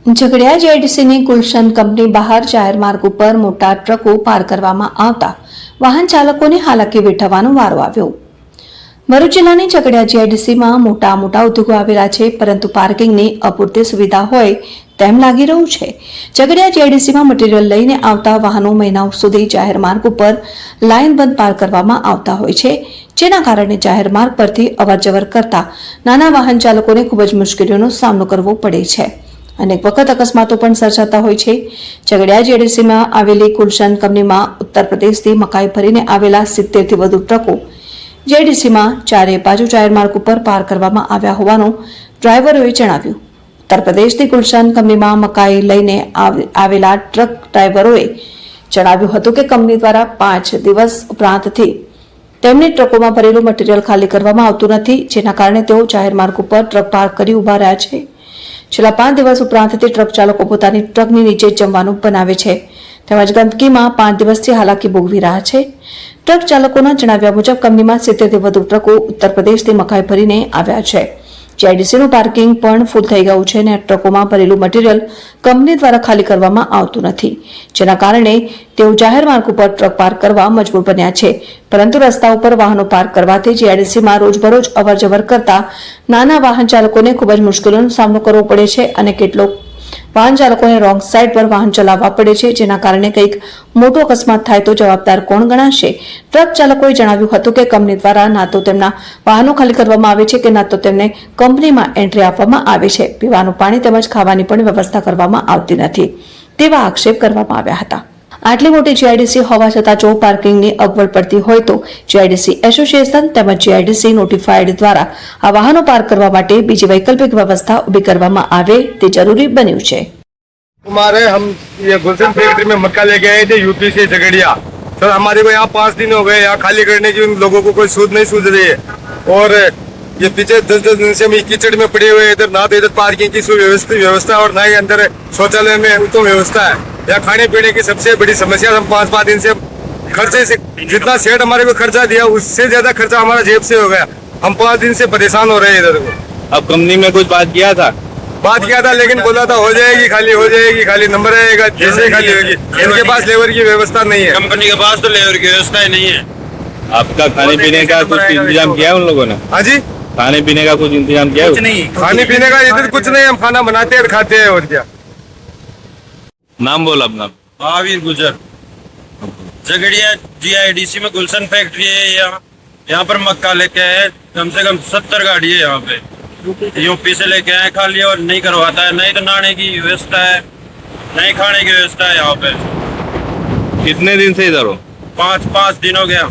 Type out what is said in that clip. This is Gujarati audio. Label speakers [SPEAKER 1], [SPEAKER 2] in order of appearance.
[SPEAKER 1] ઝઘડિયા જેડીસીની ગુલશન કંપની બહાર જાહેર માર્ગ ઉપર મોટા ટ્રકો પાર કરવામાં આવતા વાહન ચાલકોને હાલાકી વેઠવાનો વારો આવ્યો. ભરૂચ જિલ્લાની ઝઘડિયા જેડીસીમાં મોટા ઉદ્યોગો આવેલા છે, પરંતુ પાર્કિંગની અપૂરતી સુવિધા હોય તેમ લાગી રહ્યું છે. ઝઘડિયા જેડીસીમાં મટીરીયલ લઈને આવતા વાહનો મહિનાઓ સુધી જાહેર માર્ગ ઉપર લાઇનબંધ પાર કરવામાં આવતા હોય છે, જેના કારણે જાહેર માર્ગ પરથી અવરજવર કરતા નાના વાહન ચાલકોને ખૂબ જ મુશ્કેલીઓનો સામનો કરવો પડે છે. અનેક વખત અકસ્માતો પણ સર્જાતા હોય છે. ઝઘડિયા જેડીસીમાં આવેલી ગુલશન કંપનીમાં ઉત્તર પ્રદેશથી મકાઈ ભરીને આવેલા 70 થી વધુ ટ્રકો જેડીસીમાં ચારે બાજુ જાહેર માર્ગ ઉપર પાર કરવામાં આવ્યા હોવાનું ડ્રાઈવરોએ જણાવ્યું. ઉત્તર પ્રદેશથી ગુલશન કંપનીમાં મકાઈ લઈને આવેલા ટ્રક ડ્રાઈવરોએ જણાવ્યું હતું કે કંપની દ્વારા 5 દિવસ ઉપરાંતથી તેમની ટ્રકોમાં ભરેલું મટીરીયલ ખાલી કરવામાં આવતું નથી, જેના કારણે તેઓ જાહેર માર્ગ ઉપર ટ્રક પાર્ક કરી ઉભા રહ્યા છે. છેલ્લા 5 દિવસ ઉપરાંતથી ટ્રક ચાલકો પોતાની ટ્રકની નીચે જમવાનું બનાવે છે, તેમજ ગંદકીમાં 5 દિવસથી હાલાકી ભોગવી રહ્યા છે. ટ્રક ચાલકોના જણાવ્યા મુજબ કંપનીમાં 70 થી વધુ ટ્રકો ઉત્તર પ્રદેશથી મકાઈ ભરીને આવ્યા છે. જેડીસીનું પાર્કિંગ પણ ફૂલ થઈ ગયું છે અને ટ્રકોમાં ભરેલું મટીરીયલ કંપની દ્વારા ખાલી કરવામાં આવતું નથી, જેના કારણે તેઓ જાહેર માર્ગ ઉપર ટ્રક પાર્ક કરવા મજબૂર બન્યા છે. પરંતુ રસ્તા ઉપર વાહનો પાર્ક કરવાથી જેડીસીમાં રોજબરોજ અવરજવર કરતા નાના વાહન ચાલકોને ખૂબ જ મુશ્કેલીનો સામનો કરવો પડે છે અને કેટલોક વાહન ચાલકોને રોંગ સાઈડ પર વાહન ચલાવવા પડે છે, જેના કારણે કંઈક મોટો અકસ્માત થાય તો જવાબદાર કોણ ગણાશે? ટ્રક ચાલકોએ જણાવ્યું હતું કે કંપની દ્વારા ના તો તેમના વાહનો ખાલી કરવામાં આવે છે કે ના તો તેમને કંપનીમાં એન્ટ્રી આપવામાં આવે છે. પીવાનું પાણી તેમજ ખાવાની પણ વ્યવસ્થા કરવામાં આવતી નથી તેવા આક્ષેપ કરવામાં આવ્યા હતા. આટલી મોટી જીઆઈડીસી હોવા છતાં જો પાર્કિંગની અગવડ પડતી હોય તો જીઆઈડીસી એસોસિએશન તેમજ જીઆઈડીસી નોટિફાઈડ દ્વારા આ વાહનો પાર્ક કરવા માટે બીજી વૈકલ્પિક વ્યવસ્થા ઊભી કરવામાં આવે તે જરૂરી બન્યું છે.
[SPEAKER 2] हमारे हम ये गुलशन फैक्ट्री में मक्का लेके आए थे यूपी से झगड़िया सर. हमारे को यहाँ 5 दिन हो गए यहाँ खाली करने की, उन लोगों को कोई सूझ नहीं सूझ रही है. और ये पीछे 10 दिन से हम कीचड़ में पड़े हुए, इधर ना तो इधर पार्किंग की व्यवस्था और ना ही अंदर शौचालय में उत्तम व्यवस्था है. यहाँ खाने पीने की सबसे बड़ी समस्या. हम 5 दिन से खर्चे से जितना सेठ हमारे को खर्चा दिया उससे ज्यादा खर्चा हमारा जेब से हो गया. हम 5 दिन से परेशान हो रहे हैं इधर को.
[SPEAKER 3] अब कंपनी में कुछ बात किया था,
[SPEAKER 2] लेकिन बोला था हो जाएगी खाली नंबर आएगा जैसे खाली होगी. इनके पास लेबर की व्यवस्था नहीं है.
[SPEAKER 3] कंपनी के पास तो लेबर की व्यवस्था ही नहीं है. आपका खाने पीने का कुछ इंतजाम किया है उन लोगों ने?
[SPEAKER 2] हाँ जी,
[SPEAKER 3] खाने पीने का कुछ इंतजाम किया है?
[SPEAKER 2] नहीं, खाने पीने का इधर कुछ नहीं. हम खाना बनाते हैं और खाते हैं और क्या.
[SPEAKER 3] नाम बोल अपना.
[SPEAKER 4] महावीर गुजर. झगड़िया जीआईडीसी में गुलशन फैक्ट्री है. यहाँ पर मक्का लेके आए, कम से कम 70 गाड़ी है यहाँ पे. यूपी से लेके आए खाली और नहीं करवाता है. नहीं तो नहाने की व्यवस्था है, नहीं खाने की व्यवस्था है यहाँ पे.
[SPEAKER 3] कितने दिन से इधर हो?
[SPEAKER 4] 5 दिन हो गया.